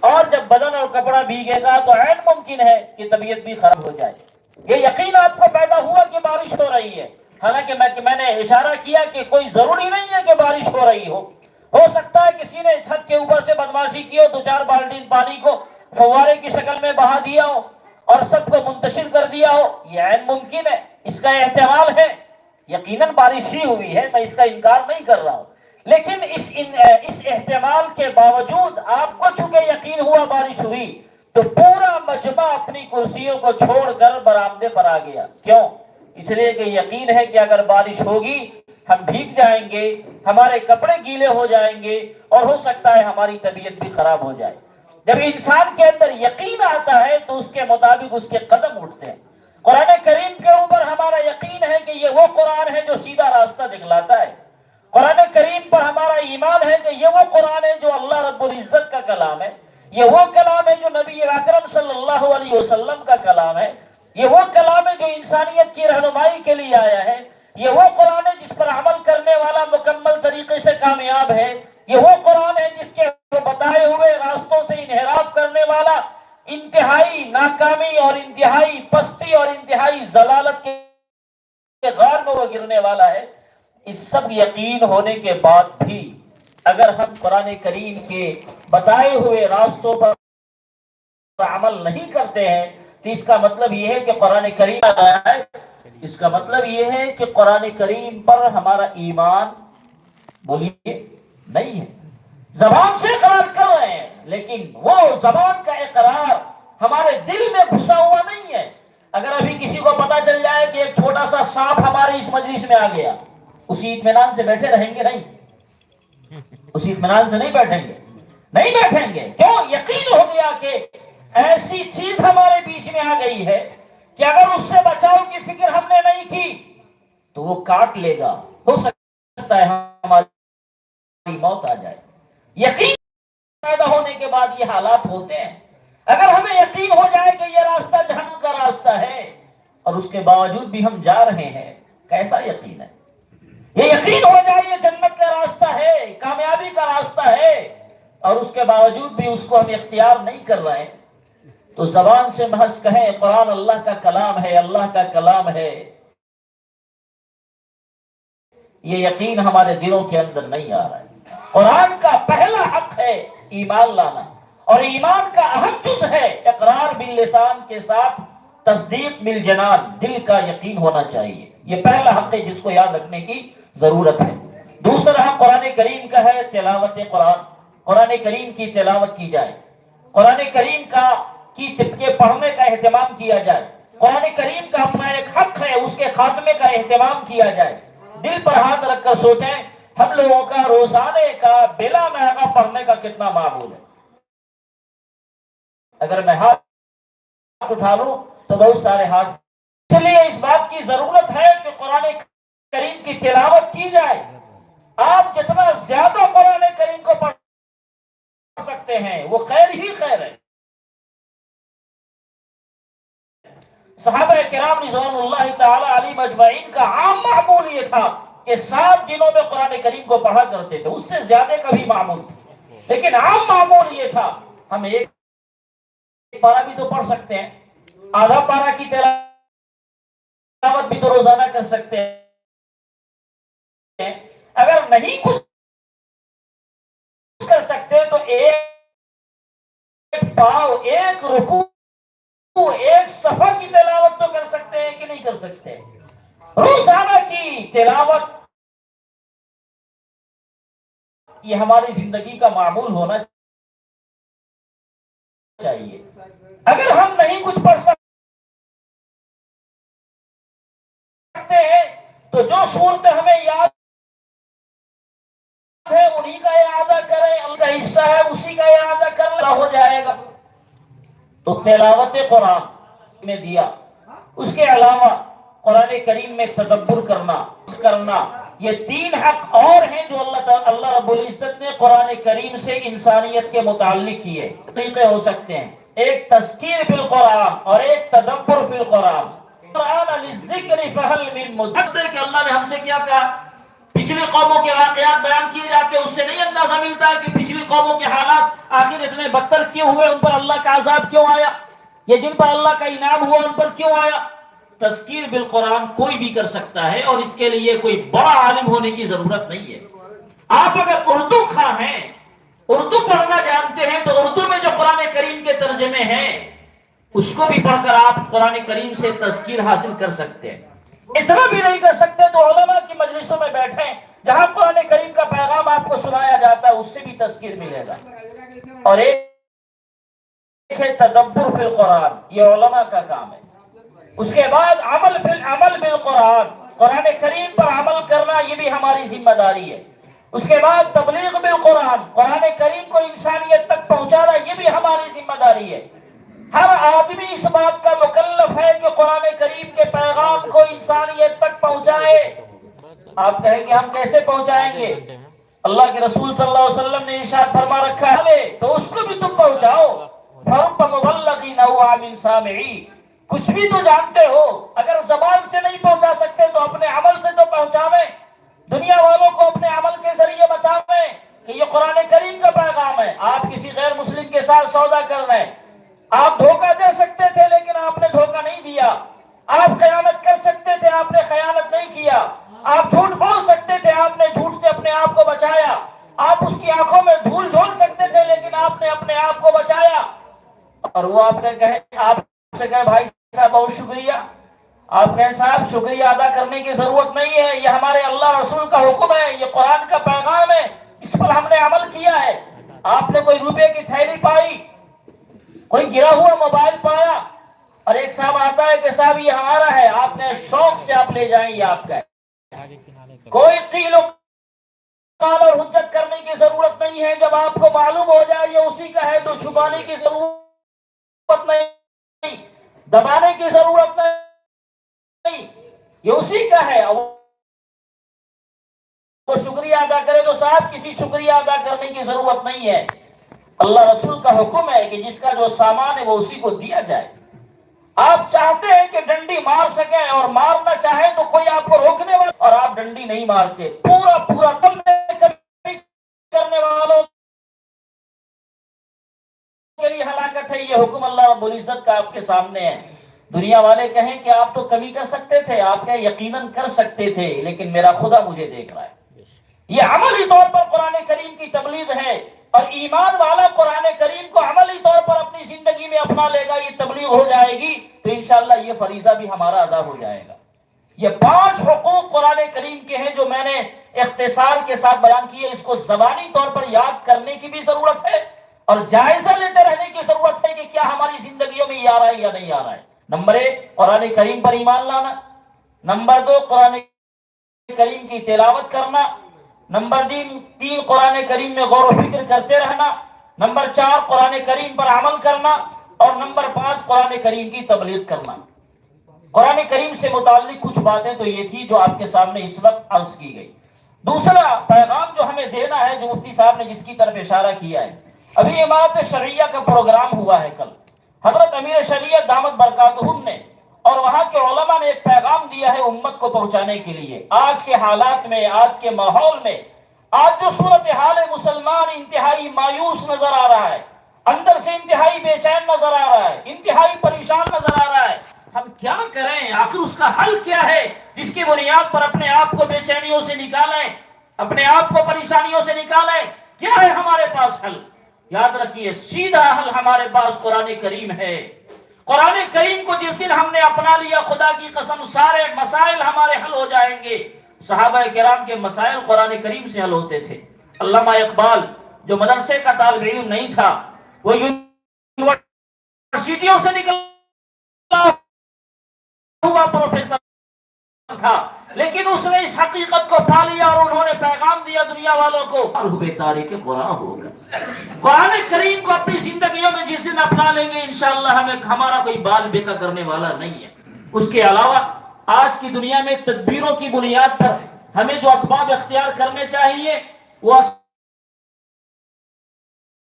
اور جب بدن اور کپڑا بھیگے گا تو عین ممکن ہے کہ طبیعت بھی خراب ہو جائے. یہ یقین آپ کو پیدا ہوا کہ بارش ہو رہی ہے. حالانکہ میں نے اشارہ کیا کہ کوئی ضروری نہیں ہے کہ بارش ہو رہی ہو سکتا ہے کسی نے چھت کے اوپر سے بدماشی کی ہو، 2-4 بالٹین پانی کو فوارے کی شکل میں بہا دیا ہو اور سب کو منتشر کر دیا ہو. یہ عین ممکن ہے، اس کا احتمال ہے. یقیناً بارش ہی ہوئی ہے، میں اس کا انکار نہیں کر رہا ہوں، لیکن اس احتمال کے باوجود آپ کو چونکہ یقین ہوا بارش ہوئی تو پورا مجمع اپنی کرسیوں کو چھوڑ کر برآمدے پر آ گیا. کیوں؟ اس لیے کہ یقین ہے کہ اگر بارش ہوگی ہم بھیگ جائیں گے، ہمارے کپڑے گیلے ہو جائیں گے اور ہو سکتا ہے ہماری طبیعت بھی خراب ہو جائے. جب انسان کے اندر یقین آتا ہے تو اس کے مطابق اس کے قدم اٹھتے ہیں. قرآن کریم کے اوپر ہمارا یقین ہے کہ یہ وہ قرآن ہے جو سیدھا راستہ دکھلاتا ہے. قرآن کریم پر ہمارا ایمان ہے کہ یہ وہ قرآن ہے جو اللہ رب العزت کا کلام ہے. یہ وہ کلام ہے جو نبی اکرم صلی اللہ علیہ وسلم کا کلام ہے. یہ وہ کلام ہے جو انسانیت کی رہنمائی کے لیے آیا ہے. یہ وہ قرآن ہے جس پر عمل کرنے والا مکمل طریقے سے کامیاب ہے. یہ وہ قرآن ہے جس کے بتائے ہوئے راستوں سے انحراف کرنے والا انتہائی ناکامی اور انتہائی پستی اور انتہائی ضلالت کے غار میں وہ گرنے والا ہے. اس سب یقین ہونے کے بعد بھی اگر ہم قرآن کریم کے بتائے ہوئے راستوں پر عمل نہیں کرتے ہیں تو اس کا مطلب یہ ہے کہ قرآن کریم آیا ہے. اس کا مطلب یہ ہے کہ قرآن کریم پر ہمارا ایمان بولیے نہیں ہے. زبان سے اقرار کر رہے ہیں لیکن وہ زبان کا اقرار ہمارے دل میں گھسا ہوا نہیں ہے. اگر ابھی کسی کو پتا چل جائے کہ ایک چھوٹا سا سانپ ہماری اس مجلس میں آ گیا، اسی اطمینان سے بیٹھے رہیں گے؟ نہیں، اسی اطمینان سے نہیں بیٹھیں گے، نہیں بیٹھیں گے. کیوں؟ یقین ہو گیا کہ ایسی چیز ہمارے بیچ میں آ گئی ہے کہ اگر اس سے بچاؤ کی فکر ہم نے نہیں کی تو وہ کاٹ لے گا. ہو سکتا ہے ہماری موت آ جائے. یقین پیدا ہونے کے بعد یہ حالات ہوتے ہیں. اگر ہمیں یقین ہو جائے کہ یہ راستہ جہنم کا راستہ ہے اور اس کے باوجود بھی ہم جا رہے ہیں، کیسا یقین ہے؟ یہ یقین ہو جائے یہ جنت کا راستہ ہے، کامیابی کا راستہ ہے، اور اس کے باوجود بھی اس کو ہم اختیار نہیں کر رہے ہیں، تو زبان سے محض کہیں قرآن اللہ کا کلام ہے، اللہ کا کلام ہے، یہ یقین ہمارے دلوں کے اندر نہیں آ رہا ہے. قرآن کا پہلا حق ہے ایمان لانا، اور ایمان کا اہم جز ہے اقرار باللسان کے ساتھ تصدیق بالجنان، دل کا یقین ہونا چاہیے. یہ پہلا حق ہے جس کو یاد رکھنے کی ضرورت ہے. دوسرا حق قرآن کریم کا ہے تلاوت قرآن. قرآن کریم کی تلاوت کی جائے، قرآن کریم کے پڑھنے کا اہتمام کیا جائے. قرآن کریم کا اپنا ایک حق ہے، اس کے خاتمے کا اہتمام کیا جائے. دل پر ہاتھ رکھ کر سوچیں ہم لوگوں کا روزانے کا بلا ناغہ پڑھنے کا کتنا معمول ہے. اگر میں ہاتھ اٹھا لوں تو بہت سارے ہاتھ. اس لیے اس بات کی ضرورت ہے کہ قرآن کریم کی تلاوت کی جائے. آپ جتنا زیادہ قرآن کریم کو پڑھ سکتے ہیں وہ خیر ہی خیر ہے. صحابہ کرام رضوان اللہ تعالی علیہم اجمعین کا عام معمول یہ تھا کہ 7 دنوں میں قرآن کریم کو پڑھا کرتے تھے. اس سے زیادہ کبھی معمول تھا، لیکن عام معمول یہ تھا. ہم ایک پارہ بھی تو پڑھ سکتے ہیں، آدھا پارہ کی تلاوت بھی تو روزانہ کر سکتے ہیں. اگر نہیں کچھ کر سکتے تو ایک پاؤ، ایک رکوع، ایک صفحہ کی تلاوت تو کر سکتے ہیں کہ نہیں کر سکتے؟ روزانہ کی تلاوت یہ ہماری زندگی کا معمول ہونا چاہیے. اگر ہم نہیں کچھ پڑھ سکتے ہیں تو جو صورت ہمیں یاد ہے انہی کا اعادہ کریں، ان کا حصہ ہے اسی کا اعادہ کرنا ہو جائے گا. تو تلاوت قرآن نے دیا. اس کے علاوہ قرآن کریم میں تدبر کرنا یہ 3 حق اور ہیں جو اللہ رب العزت نے قرآن کریم سے انسانیت کے متعلق کیے. طریقے ہو سکتے ہیں، ایک تذکیر فی القرآن اور ایک تدبر فی القرآن. قرآن للذکر فہل من مدکر کہ اللہ نے ہم سے کیا کہا؟ پچھلی قوموں کے واقعات بیان کیے جاتے ہیں، اس سے نہیں اندازہ ملتا ہے کہ پچھلی قوموں کے حالات آخر اتنے بدتر کیوں ہوئے، ان پر اللہ کا عذاب کیوں آیا، یہ جن پر اللہ کا انعام ہوا ان پر کیوں آیا۔ تذکیر بالقرآن کوئی بھی کر سکتا ہے، اور اس کے لیے کوئی بڑا عالم ہونے کی ضرورت نہیں ہے۔ آپ اگر اردو خواہ ہیں، اردو پڑھنا جانتے ہیں، تو اردو میں جو قرآن کریم کے ترجمے ہیں اس کو بھی پڑھ کر آپ قرآن کریم سے تذکیر حاصل کر سکتے ہیں۔ اتنا بھی نہیں کر سکتے تو علماء کی مجلسوں میں بیٹھیں، جہاں قرآن کریم کا پیغام آپ کو سنایا جاتا ہے، اس سے بھی تذکیر ملے گا۔ اور ایک ہے تدبر فی القرآن، یہ علماء کا کام ہے۔ اس کے بعد عمل بالقرآن، قرآن کریم پر عمل کرنا، یہ بھی ہماری ذمہ داری ہے۔ اس کے بعد تبلیغ بالقرآن، قرآن کریم کو انسانیت تک پہنچانا، یہ بھی ہماری ذمہ داری ہے۔ ہر آدمی اس بات کا مکلف ہے کہ قرآن کریم کے پیغام کو انسانیت تک پہنچائے۔ آپ کہیں کہ ہم کیسے پہنچائیں گے؟ اللہ کے رسول صلی اللہ علیہ وسلم نے ارشاد فرما رکھا ہے تو اس کو بھی تم پہنچاؤ۔ فَرُبَّ مُبَلَّغٍ أَوْ عَامٍ سَامِعٍ، کچھ بھی تو جانتے ہو، اگر زبان سے نہیں پہنچا سکتے تو اپنے عمل سے تو پہنچاویں، دنیا والوں کو اپنے عمل کے ذریعے بتاویں کہ یہ قرآن کریم کا پیغام ہے۔ آپ کسی غیر مسلم کے ساتھ سودا کر رہے ہیں، آپ دھوکہ دے سکتے تھے لیکن آپ نے دھوکہ نہیں دیا، آپ خیانت کر سکتے تھے، آپ نے خیانت نہیں کیا، آپ جھوٹ بول سکتے تھے، آپ نے جھوٹ سے اپنے آپ کو بچایا، آپ اس کی آنکھوں میں دھول جھونک سکتے تھے لیکن آپ نے اپنے آپ کو بچایا۔ اور وہ آپ سے کہے بھائی صاحب بہت شکریہ، آپ کہیں صاحب شکریہ ادا کرنے کی ضرورت نہیں ہے، یہ ہمارے اللہ رسول کا حکم ہے، یہ قرآن کا پیغام ہے، اس پر ہم نے عمل کیا ہے۔ آپ نے کوئی روپے کی تھیلی پائی، کوئی گرا ہوا موبائل پایا، اور ایک صاحب آتا ہے کہ صاحب یہ ہمارا ہے، آپ نے شوق سے آپ لے جائیں، یہ آپ کا ہے۔ کوئی قیل و قال اور حجت کرنے کی ضرورت نہیں ہے، جب آپ کو معلوم ہو جائے یہ اسی کا ہے تو چھپانے کی ضرورت نہیں، دبانے کی ضرورت نہیں، یہ اسی کا ہے۔ وہ شکریہ ادا کرے تو صاحب کسی شکریہ ادا کرنے کی ضرورت نہیں ہے۔ اللہ رسول کا حکم ہے کہ جس کا جو سامان ہے وہ اسی کو دیا جائے۔ آپ چاہتے ہیں کہ ڈنڈی مار سکیں اور مارنا چاہیں تو کوئی آپ کو روکنے والا، اور آپ ڈنڈی نہیں مارتے، پورا دم کرنے والوں کے لیے ہلاکت ہے۔ یہ حکم اللہ رب العزت کا آپ کے سامنے ہے۔ دنیا والے کہیں کہ آپ تو کمی کر سکتے تھے، آپ کہیں یقیناً کر سکتے تھے لیکن میرا خدا مجھے دیکھ رہا ہے۔ یہ عملی طور پر قرآن کریم کی تبلیغ ہے، اور ایمان والا قرآن کریم کو عملی طور پر اپنی زندگی میں اپنا لے گا، یہ تبلیغ ہو جائے گی تو انشاءاللہ یہ فریضہ بھی ہمارا ادا ہو جائے گا۔ یہ 5 حقوق قرآن کریم کے ہیں جو میں نے اختصار کے ساتھ بیان کیے، اس کو زبانی طور پر یاد کرنے کی بھی ضرورت ہے اور جائزہ لیتے رہنے کی ضرورت ہے کہ کیا ہماری زندگیوں میں یہ آ رہا ہے یا نہیں آ رہا ہے۔ نمبر 1 قرآن کریم پر ایمان لانا، نمبر 2 قرآن کریم کی تلاوت کرنا، نمبر 3 قرآن کریم میں غور و فکر کرتے رہنا، نمبر 4 قرآن کریم پر عمل کرنا، اور نمبر 5 قرآن کریم کی تبلیغ کرنا۔ قرآن کریم سے متعلق کچھ باتیں تو یہ تھی جو آپ کے سامنے اس وقت عرض کی گئی۔ دوسرا پیغام جو ہمیں دینا ہے، جو مفتی صاحب نے جس کی طرف اشارہ کیا ہے، ابھی امامت شرعیہ کا پروگرام ہوا ہے کل، حضرت امیر شریعت دامت برکاتہم نے اور وہاں کے علماء نے ایک پیغام دیا ہے امت کو پہنچانے کے لیے۔ آج کے حالات میں، آج کے ماحول میں، آج جو صورتحال مسلمان انتہائی مایوس نظر آ رہا ہے، اندر سے انتہائی بے چین نظر آ رہا ہے، انتہائی پریشان نظر آ رہا ہے، ہم کیا کریں؟ آخر اس کا حل کیا ہے جس کی بنیاد پر اپنے آپ کو بے چینیوں سے نکالیں، اپنے آپ کو پریشانیوں سے نکالیں؟ کیا ہے ہمارے پاس حل؟ یاد رکھیے، سیدھا حل ہمارے پاس قرآن کریم ہے۔ قرآن کریم کو جس دن ہم نے اپنا لیا، خدا کی قسم سارے مسائل ہمارے حل ہو جائیں گے۔ صحابہ کرام کے مسائل قرآن کریم سے حل ہوتے تھے۔ علامہ اقبال جو مدرسے کا طالب علم نہیں تھا، وہ یونیورسٹیوں سے نکلا ہوا پروفیسر تھا، لیکن اس نے اس حقیقت کو پا لیا اور انہوں نے پیغام دیا دنیا والوں کو، تاریخ قرآن ہوگا۔ قرآن کریم کو اپنی زندگیوں میں جس دن اپنا لیں گے انشاءاللہ ہمارا کوئی بال بیکا کرنے والا نہیں ہے۔ اس کے علاوہ آج کی دنیا میں تدبیروں کی بنیاد پر ہمیں جو اسباب اختیار کرنے چاہیے، وہ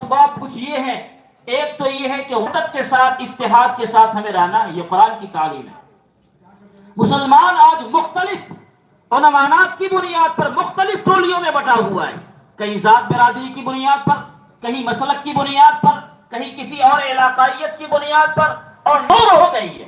اسباب کچھ یہ ہیں۔ ایک تو یہ ہے کہ وحدت کے ساتھ، اتحاد کے ساتھ ہمیں رہنا ہے، یہ قرآن کی تعلیم ہے۔ مسلمان آج مختلف عنوانات کی بنیاد پر مختلف ٹولیوں میں بٹا ہوا ہے، کہیں ذات برادری کی بنیاد پر، کہیں مسلک کی بنیاد پر، کہیں کسی اور علاقائیت کی بنیاد پر، اور نور ہو گئی ہے۔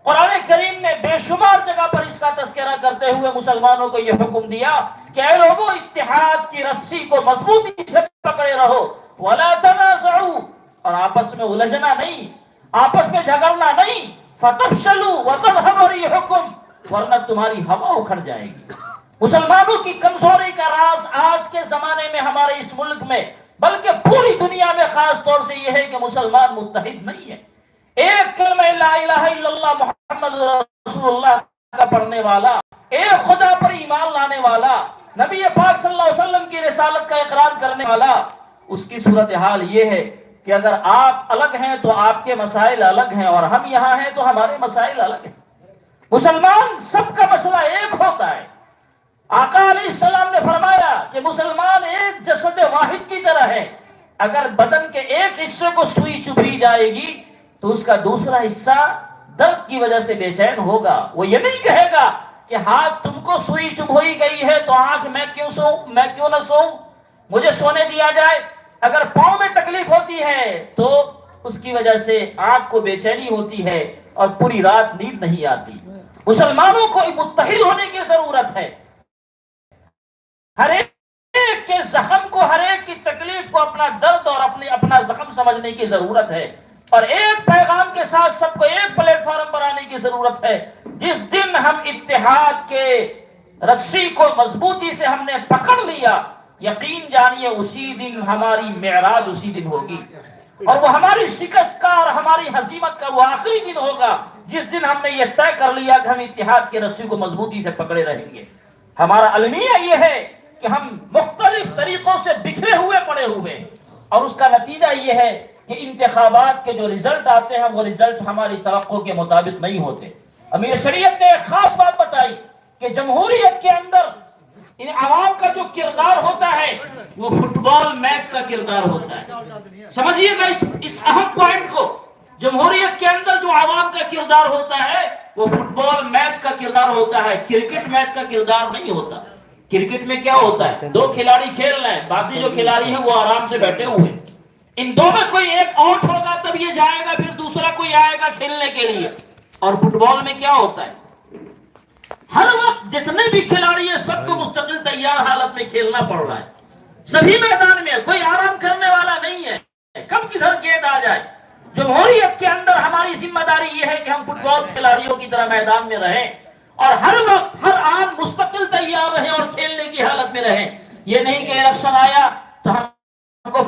قرآن کریم نے بے شمار جگہ پر اس کا تذکرہ کرتے ہوئے مسلمانوں کو یہ حکم دیا کہ اے لوگوں، اتحاد کی رسی کو مضبوطی سے پکڑے رہو، وَلَا تَنَازَعُوا، اور آپس میں الجھنا نہیں، آپس میں جھگڑنا نہیں، فَتَفْشَلُوا وَتَذْهَبَ رِيحُكُمْ، ورنہ تمہاری ہوا اکھڑ جائے گی۔ مسلمانوں کی کمزوری کا راز آج کے زمانے میں ہمارے اس ملک میں بلکہ پوری دنیا میں خاص طور سے یہ ہے کہ مسلمان متحد نہیں ہے۔ ایک کلمہ لا الہ الا اللہ محمد رسول اللہ کا پڑھنے والا، ایک خدا پر ایمان لانے والا، نبی پاک صلی اللہ علیہ وسلم کی رسالت کا اقرار کرنے والا، اس کی صورتحال یہ ہے کہ اگر آپ الگ ہیں تو آپ کے مسائل الگ ہیں، اور ہم یہاں ہیں تو ہمارے مسائل الگ ہیں۔ مسلمان سب کا مسئلہ ایک ہوتا ہے۔ آقا علیہ السلام نے فرمایا کہ مسلمان ایک جسد واحد کی طرح ہے، اگر بدن کے ایک حصے کو سوئی چبھی جائے گی تو اس کا دوسرا حصہ درد کی وجہ سے بے چین ہوگا۔ وہ یہ نہیں کہے گا کہ ہاتھ تم کو سوئی چبھوئی گئی ہے تو آنکھ میں کیوں نہ سوؤں، مجھے سونے دیا جائے۔ اگر پاؤں میں تکلیف ہوتی ہے تو اس کی وجہ سے آنکھ کو بے چینی ہوتی ہے اور پوری رات نیند نہیں آتی۔ مسلمانوں کو متحد ہونے کی ضرورت ہے، ہر ایک کے زخم کو، ہر ایک کی تکلیف کو اپنا درد اور اپنا زخم سمجھنے کی ضرورت ہے، اور ایک پیغام کے ساتھ سب کو ایک پلیٹ فارم پر آنے کی ضرورت ہے۔ جس دن ہم اتحاد کے رسی کو مضبوطی سے ہم نے پکڑ لیا، یقین جانیے اسی دن ہماری معراج اسی دن ہوگی، اور وہ ہماری شکست کا اور ہماری ہزیمت کا وہ آخری دن ہوگا جس دن ہم نے یہ طے کر لیا کہ ہم اتحاد کے رسی کو مضبوطی سے پکڑے رہیں گے۔ ہمارا المیہ یہ ہے کہ ہم مختلف طریقوں سے بکھرے ہوئے پڑے ہوئے، اور اس کا نتیجہ یہ ہے کہ انتخابات کے جو رزلٹ آتے ہیں وہ رزلٹ ہماری توقع کے مطابق نہیں ہوتے۔ امیر شریعت نے ایک خاص بات بتائی کہ جمہوریت کے اندر ان عوام کا جو کردار ہوتا ہے وہ فٹ بال میچ کا کردار ہوتا ہے۔ سمجھیے گا اس اہم پوائنٹ کو، جمہوریت کے اندر جو عوام کا کردار ہوتا ہے وہ فٹ بال میچ کا کردار ہوتا ہے، کرکٹ میچ کا کردار نہیں ہوتا۔ کرکٹ میں کیا ہوتا ہے، دو کھلاڑی کھیل رہے ہیں، باقی جو کھلاڑی ہیں وہ آرام سے بیٹھے ہوئے، ان دو میں کوئی ایک آؤٹ ہوگا تب یہ جائے گا، پھر دوسرا کوئی آئے گا کھیلنے کے لیے۔ اور فٹ بال میں کیا ہوتا ہے، ہر وقت جتنے بھی کھلاڑی ہیں سب کو مستقل تیار حالت میں کھیلنا پڑ رہا ہے، سبھی میدان میں، کوئی آرام کرنے والا نہیں ہے، کب کدھر گیند آ جائے۔ جمہوریت کے اندر ہماری ذمہ داری یہ ہے کہ ہم فٹ بال کھلاڑیوں کی طرح میدان میں رہیں، اور ہر وقت ہر آن مستقل تیار رہیں اور کھیلنے کی حالت میں رہیں۔ یہ نہیں کہ الیکشن آیا تو ہم کو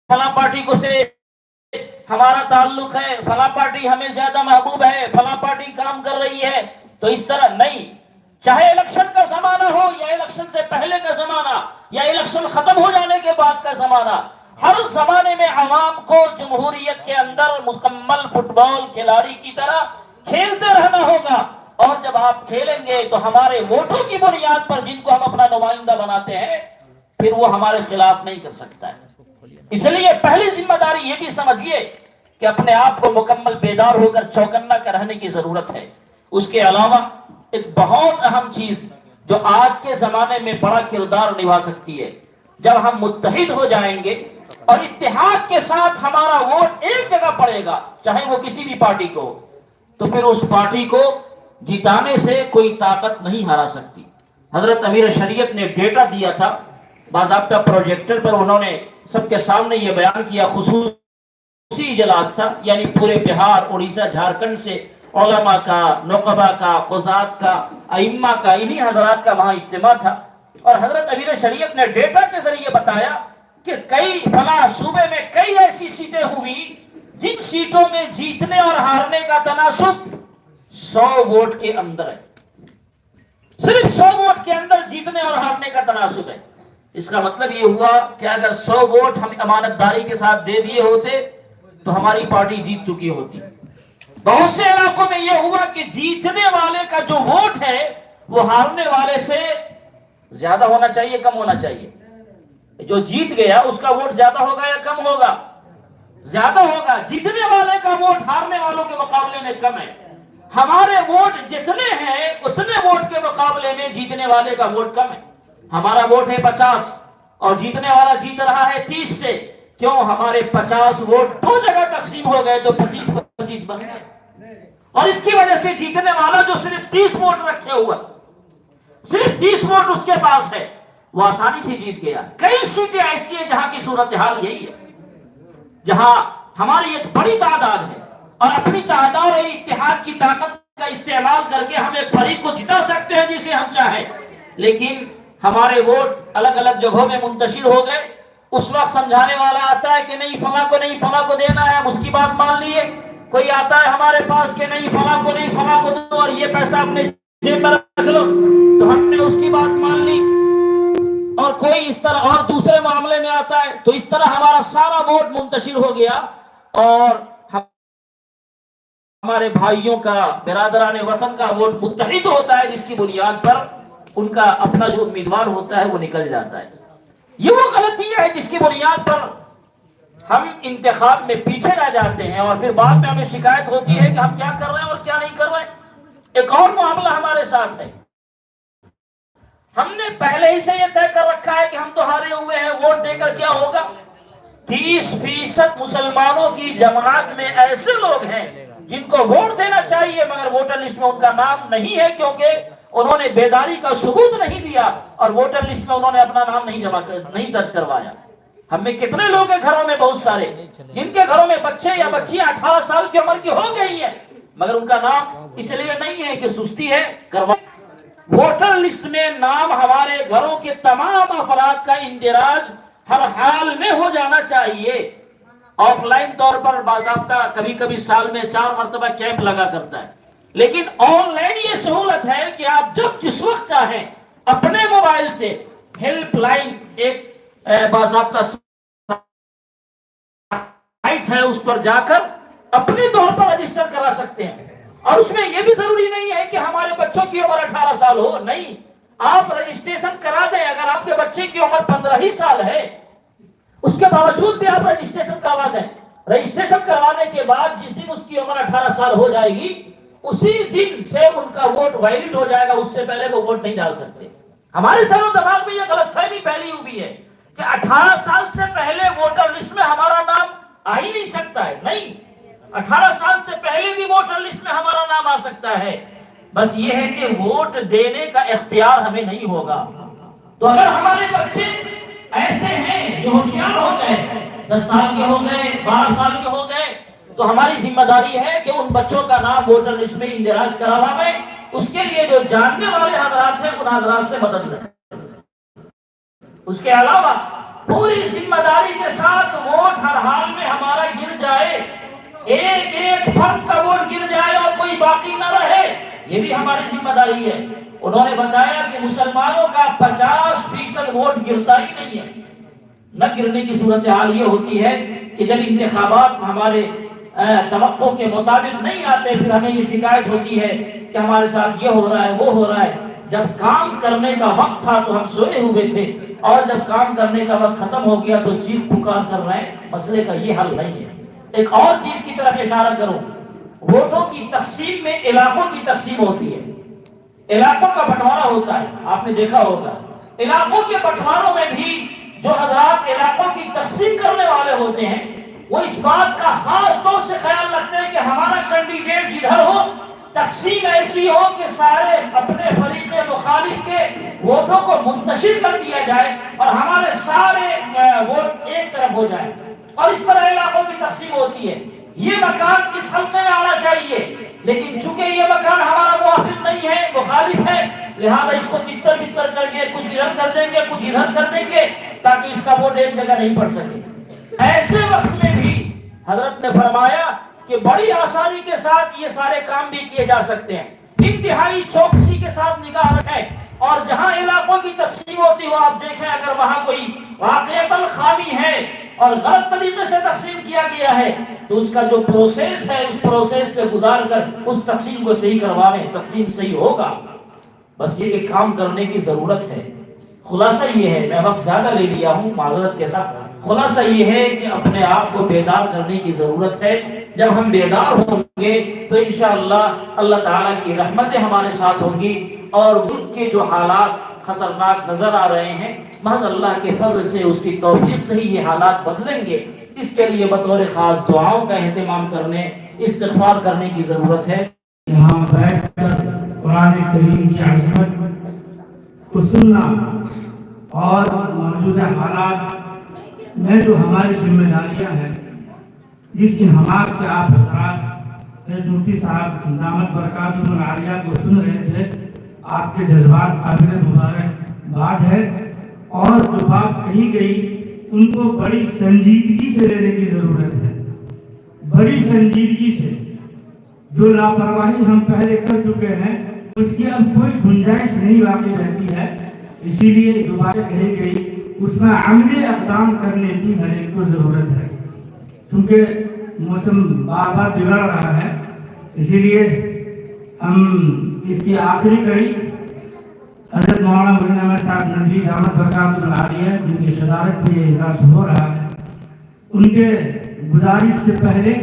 فلاں پارٹی کو سے ہمارا تعلق ہے، فلاں پارٹی ہمیں زیادہ محبوب ہے، فلاں پارٹی کام کر رہی ہے، تو اس طرح نہیں۔ چاہے الیکشن کا زمانہ ہو یا الیکشن سے پہلے کا زمانہ یا الیکشن ختم ہو جانے کے بعد کا زمانہ، ہر زمانے میں عوام کو جمہوریت کے اندر مکمل فٹ بال کھلاڑی کی طرح کھیلتے رہنا ہوگا۔ اور جب آپ کھیلیں گے تو ہمارے ووٹوں کی بنیاد پر جن کو ہم اپنا نمائندہ بناتے ہیں پھر وہ ہمارے خلاف نہیں کر سکتا ہے۔ اس لیے پہلی ذمہ داری یہ بھی سمجھیے کہ اپنے آپ کو مکمل بیدار ہو کر چوکنا کر رہنے کی ضرورت ہے۔ اس کے علاوہ ایک بہت اہم چیز جو آج کے زمانے میں بڑا کردار نبھا سکتی ہے، جب ہم متحد ہو جائیں گے اور اتحاد کے ساتھ ہمارا ووٹ ایک جگہ پڑے گا، چاہے وہ کسی بھی پارٹی کو، تو پھر اس پارٹی کو جتانے سے کوئی طاقت نہیں ہرا سکتی۔ حضرت امیر شریعت نے ڈیٹا دیا تھا، باضابطہ پروجیکٹر پر انہوں نے سب کے سامنے یہ بیان کیا، خصوصی اجلاس تھا، یعنی پورے بہار، اڑیسہ، جھارکھنڈ سے علماء کا، نقبہ کا، قضات کا، ائمہ کا، انہی حضرات کا وہاں اجتماع تھا، اور حضرت امیر شریعت نے ڈیٹا کے ذریعے بتایا کہ کئی فلاں صوبے میں کئی ایسی سیٹیں ہوئی جن سیٹوں میں جیتنے اور ہارنے کا تناسب 100 ووٹ کے اندر ہے، صرف 100 ووٹ کے اندر جیتنے اور ہارنے کا تناسب ہے۔ اس کا مطلب یہ ہوا کہ اگر 100 ووٹ ہم امانت داری کے ساتھ دے دیے ہوتے تو ہماری پارٹی جیت چکی ہوتی۔ بہت سے علاقوں میں یہ ہوا کہ جیتنے والے کا جو ووٹ ہے وہ ہارنے والے سے زیادہ ہونا چاہیے، کم ہونا چاہیے۔ جو جیت گیا اس کا ووٹ زیادہ ہوگا یا کم ہوگا؟ زیادہ ہوگا۔ جیتنے والے کا ووٹ ہارنے والوں کے مقابلے میں کم ہے۔ ہمارے ووٹ جتنے ہیں اتنے ووٹ کے مقابلے میں جیتنے والے کا ووٹ کم ہے. ہمارا ووٹ ہے 50 اور جیتنے والا جیت رہا ہے 30 سے. کیوں؟ ہمارے 50 ووٹ 2 جگہ تقسیم ہو گئے تو 25-25 بن گئے. اور اس کی وجہ سے جیتنے والا جو صرف 30 ووٹ رکھے ہوا، صرف 30 ووٹ اس کے پاس ہے، وہ آسانی سے جیت گیا. کئی سیٹیں ایسی ہیں جہاں کی صورتحال یہی ہے، جہاں ہماری ایک بڑی تعداد ہے اور اپنی تعداد اور اتحاد کی طاقت کا استعمال کر کے ہم ایک فریق کو جتا سکتے ہیں جسے ہم چاہیں، لیکن ہمارے ووٹ الگ الگ جگہوں میں منتشر ہو گئے. اس وقت سمجھانے والا آتا ہے کہ نہیں فلاں کو نہیں، فلاں کو دینا ہے، ہم اس کی بات مان لیے. کوئی آتا ہے ہمارے پاس کہ نہیں فلاں کو نہیں، فلاں کو دو اور یہ پیسہ اپنے جیب میں رکھ لو، تو ہم نے اس کی بات مان لی. اور کوئی اس طرح اور دوسرے معاملے میں آتا ہے، تو اس طرح ہمارا سارا ووٹ منتشر ہو گیا اور ہمارے بھائیوں کا، برادران وطن کا ووٹ متحد ہوتا ہے، جس کی بنیاد پر ان کا اپنا جو امیدوار ہوتا ہے وہ نکل جاتا ہے. یہ وہ غلطی ہے جس کی بنیاد پر ہم انتخاب میں پیچھے رہ جاتے ہیں اور پھر بعد میں ہمیں شکایت ہوتی ہے کہ ہم کیا کر رہے ہیں اور کیا نہیں کر رہے. ایک اور معاملہ ہمارے ساتھ ہے، ہم نے پہلے ہی سے یہ طے کر رکھا ہے کہ ہم تو ہارے ہوئے ہیں، ووٹ دے کر کیا ہوگا. 30% مسلمانوں کی جماعت میں ایسے لوگ ہیں جن کو ووٹ دینا چاہیے مگر ووٹر لسٹ میں ان کا نام نہیں ہے، کیونکہ انہوں نے بیداری کا ثبوت نہیں دیا اور ووٹر لسٹ میں انہوں نے اپنا نام نہیں درج کروایا. ہم میں کتنے لوگ ہیں گھروں میں، بہت سارے، جن کے گھروں میں بچے یا بچیاں 18 سال کی عمر کی ہو گئی ہیں مگر ان کا نام اس لیے نہیں ہے کہ سستی ہے کروا. ووٹر لسٹ میں نام ہمارے گھروں کے تمام افراد کا اندراج ہر حال میں ہو جانا چاہیے. آف لائن طور پر باضابطہ کبھی کبھی سال میں 4 مرتبہ کیمپ لگا کرتا ہے، لیکن آن لائن یہ سہولت ہے کہ آپ جب جس وقت چاہیں اپنے موبائل سے ہیلپ لائن ایک باضابطہ سائٹ ہے، اس پر جا کر اپنے طور پر رجسٹر کرا سکتے ہیں. اور اس میں یہ بھی ضروری نہیں ہے کہ ہمارے بچوں کی عمر 18 سال ہو، نہیں، آپ رجسٹریشن کرا دیں. اگر آپ کے بچے کی عمر 15 ہی سال ہے اس کے باوجود بھی آپ رجسٹریشن کروا دیں. رجسٹریشن کروانے کے بعد جس دن اس کی عمر 18 سال ہو جائے گی اسی دن سے ان کا ووٹ ویلڈ ہو جائے گا، اس سے پہلے وہ ووٹ نہیں ڈال سکتے. ہمارے سر و دماغ میں یہ غلط فہمی پھیلی ہوئی ہے کہ 18 سال سے پہلے ووٹر لسٹ میں ہمارا نام آ ہی نہیں سکتا ہے. نہیں، 18 سال سے پہلے بھی ووٹر لسٹ میں ہمارا نام آ سکتا ہے، بس یہ ہے کہ ووٹ دینے کا اختیار ہمیں نہیں ہوگا. تو اگر ہمارے بچے ایسے ہیں جو ہوشیار ہو گئے، 10 سال کے ہو گئے، 12 سال کے ہو گئے، تو ہماری ذمہ داری ہے کہ ان بچوں کا نام ووٹر لسٹ میں اندراج کروائیں. اس کے لیے جو جاننے والے حضرات ہیں ان حضرات سے مدد لیں. اس کے علاوہ پوری ذمہ داری کے ساتھ ووٹ ہر حال میں ہمارا گر جائے، ایک ایک فرد کا ووٹ گر جائے اور کوئی باقی نہ رہے، یہ بھی ہماری ذمہ داری ہے. انہوں نے بتایا کہ مسلمانوں کا 50% ووٹ گرتا ہی نہیں ہے. نہ گرنے کی صورتحال یہ ہوتی ہے کہ جب انتخابات ہمارے توقع کے مطابق نہیں آتے پھر ہمیں یہ شکایت ہوتی ہے کہ ہمارے ساتھ یہ ہو رہا ہے وہ ہو رہا ہے. جب کام کرنے کا وقت تھا تو ہم سوئے ہوئے تھے اور جب کام کرنے کا وقت ختم ہو گیا تو چیخ پکار کر رہے ہیں. مسئلے کا یہ حل نہیں ہے. ایک اور چیز کی طرف اشارہ کروں، ووٹوں کی تقسیم میں علاقوں کی تقسیم ہوتی ہے، علاقوں کا بٹوارا ہوتا ہے. آپ نے دیکھا ہوگا علاقوں کے بٹواروں میں بھی جو حضرات علاقوں کی تقسیم کرنے والے ہوتے ہیں وہ اس بات کا خاص طور سے خیال رکھتے ہیں کہ ہمارا کینڈیڈیٹ جدھر ہو تقسیم ایسی ہو کہ سارے اپنے فریق مخالف کے ووٹوں کو منتشر کر دیا جائے اور ہمارے سارے ووٹ ایک طرف ہو جائیں. اور اس طرح علاقوں کی تقسیم ہوتی ہے. یہ مکان اس حلقے میں آنا چاہیے، لیکن چونکہ یہ مکان ہمارا موافق نہیں ہے، مخالف ہے، لہذا اس کو تتر بتر کر کے کچھ ادھر کر دیں گے کچھ ادھر کر دیں گے تاکہ اس کا ووٹ ایک جگہ نہیں پڑ سکے. ایسے وقت میں بھی حضرت نے فرمایا کہ بڑی آسانی کے ساتھ یہ سارے کام بھی کیے جا سکتے ہیں. انتہائی چوکسی کے ساتھ نگاہ رکھیں اور جہاں علاقوں کی تقسیم ہوتی ہو آپ دیکھیں اگر وہاں کوئی واقعتاً خامی ہے اور غلط طریقے سے تقسیم کیا گیا ہے تو اس کا جو پروسیس ہے اس پروسیس سے گزار کر اس تقسیم کو صحیح کروائیں، تقسیم صحیح ہوگا. بس یہ کہ کام کرنے کی ضرورت ہے. خلاصہ یہ ہے، میں وقت زیادہ لے لیا ہوں معذرت کے ساتھ. خلاصہ یہ ہے کہ اپنے آپ کو بیدار کرنے کی ضرورت ہے. جب ہم بیدار ہوں گے تو انشاءاللہ اللہ تعالیٰ کی رحمتیں ہمارے ساتھ ہوں گی، اور ملک کے جو حالات خطرناک نظر آ رہے ہیں محض اللہ کے فضل سے، اس کی توفیق سے ہی یہ حالات بدلیں گے. اس کے لیے بطور خاص دعاؤں کا اہتمام کرنے، استغفار کرنے کی ضرورت ہے. یہاں بیٹھ کر قرآن کریم کی عظمت کو سننا اور موجودہ حالات میں جو ہماری ذمہ داریاں ہیں، جس کی حماس سے آپ حضرات مفتی صاحب دامت برکاتہ العالیہ کو سن رہے تھے، آپ کے جذبات قابل مبارکباد ہے. اور جو بات کہی گئی ان کو بڑی سنجیدگی سے لینے کی ضرورت ہے، بڑی سنجیدگی سے. جو لاپرواہی ہم پہلے کر چکے ہیں اس کی اب کوئی گنجائش نہیں باقی رہتی ہے. اسی لیے جو باتیں کہی گئی اس میں عملی اقدام کرنے کی ہر ایک کو ضرورت ہے، کیونکہ موسم بار بار بگڑ رہا ہے. اسی لیے ہم اس کی آخری کڑی حضرت مولانا مدینہ احمد صاحب ندوی دامت برکاتہ العالیہ جن کی صدارت پہ یہ اجلاس ہو رہا ہے، ان کے گزارش سے پہلے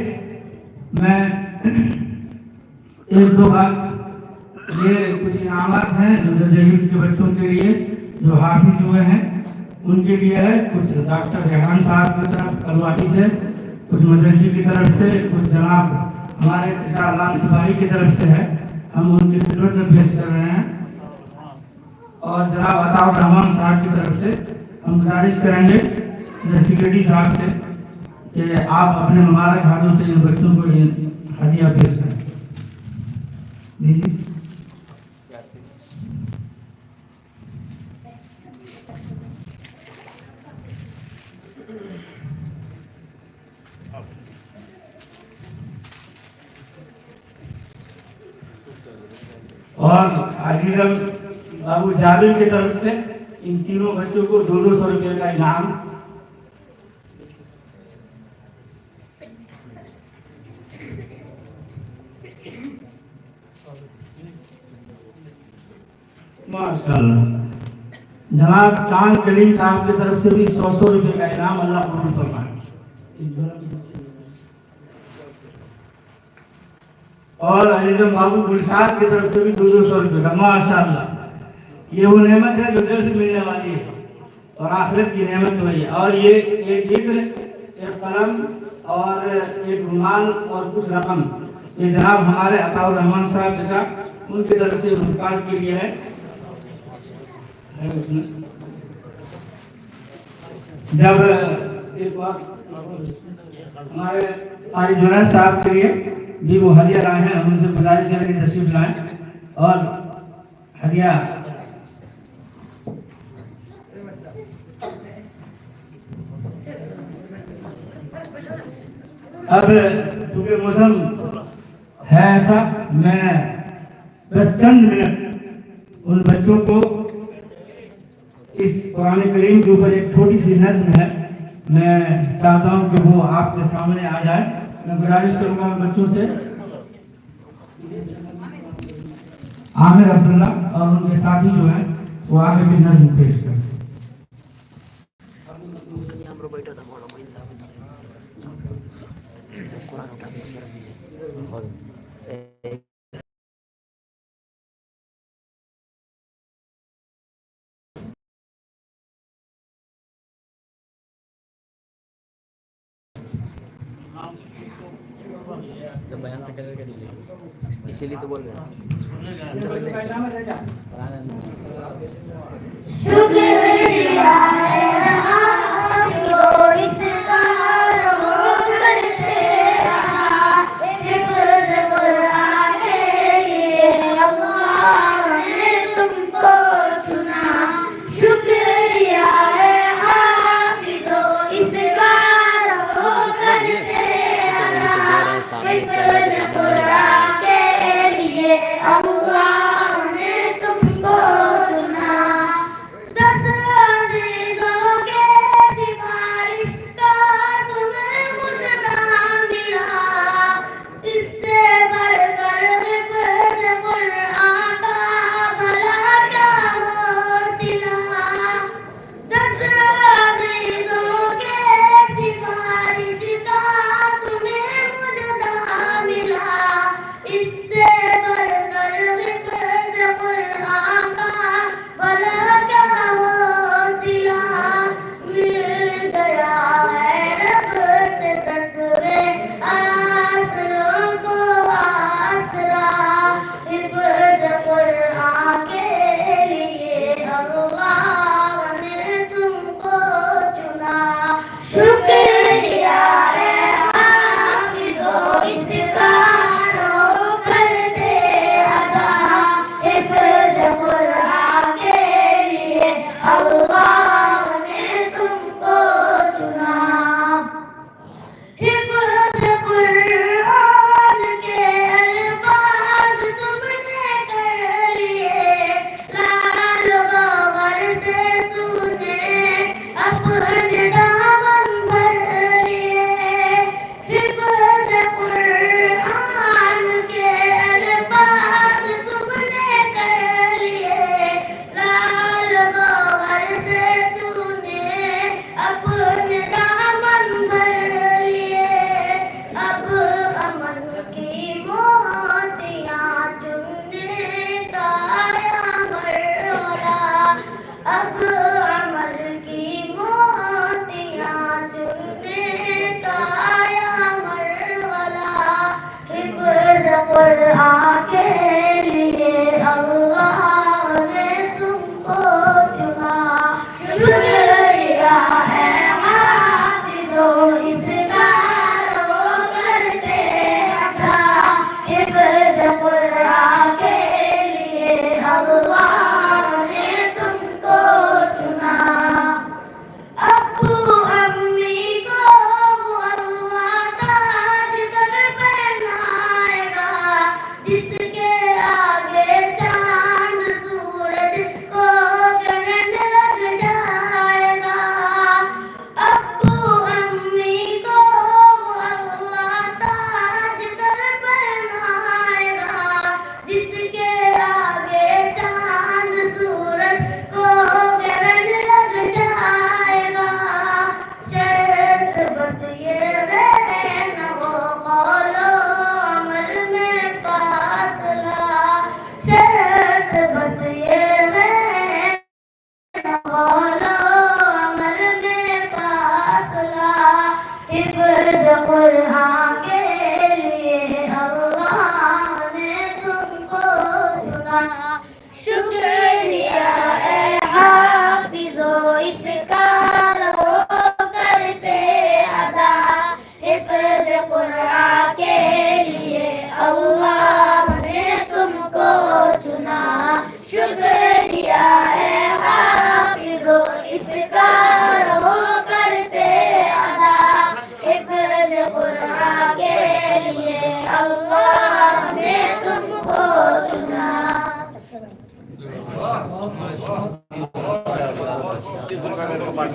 میں ایک دو بات، یہ کچھ انعامات ہیں جہیز کے بچوں کے لیے جو حافظ ہوئے ہیں ان کے لیے ہے. کچھ ڈاکٹر ریحان صاحب کی طرف کلواٹی سے، کچھ مدرسی کی طرف سے، کچھ جناب ہمارے چچا علام سپاہی کی طرف سے ہے. ہم ان کی خدمت میں پیش کر رہے ہیں. اور جناب عطاء الرحمان صاحب کی طرف سے ہم گزارش کریں گے سیکریٹری صاحب سے کہ آپ اپنے مبارک ہاتھوں سے ان بچوں کو یہ ہدیہ پیش کریں. اور عزیزم بابو جابر کی طرف سے ان تینوں بچوں کو 200 روپے کا انعام. ماشاءاللہ. جناب چاند کلیم صاحب کی طرف سے بھی 100 روپے کا انعام. اللہ قبول فرمائے. اور عزیزم بابو گلشاد کی طرف سے بھی 200 روپے کا. ماشاءاللہ. یہ وہ نعمت ہے جو دل سے ملنے والی ہے اور آخرت کی نعمت وہی ہے. اور یہ ایک ذکر، ایک قلم اور ایک رومال اور کچھ رقم یہ جناب ہمارے عطاء الرحمان صاحب جیسا ان کی طرف سے ممتاز کے لیے ہے. جب ایک وقت ہمارے قاری جنید صاحب کے لیے بھی وہ ہدیہ لائے ہیں، ہم ان سے گزارش کریں کہ تشریف لائیں اور ہدیہ. اب چونکہ موسم ہے ایسا، میں بس چند منٹ ان بچوں کو اس قرآن کریم کے اوپر ایک چھوٹی سی نظم ہے، میں چاہتا ہوں کہ وہ آپ کے سامنے آ جائے. میں گزارش کروں گا بچوں سے عامر عبداللہ اور ان کے ساتھی جو ہیں وہ آگے بھی نظم پیش کریں. تو بیان تو کر کے نہیں، اسی لیے تو بول رہے ہیں.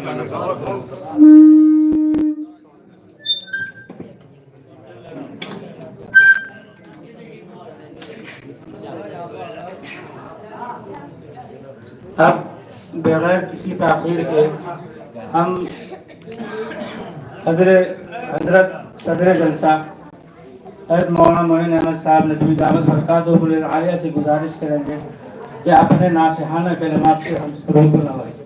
اب بغیر کسی تاخیر کے ہم حضرت صدر جلسہ حضرت مولانا معین احمد صاحب ندوی دعوت برکاتہ العالیہ سے گزارش کریں گے کہ اپنے ناصحانہ کلمات سے ہم سبھی کو نوازیں۔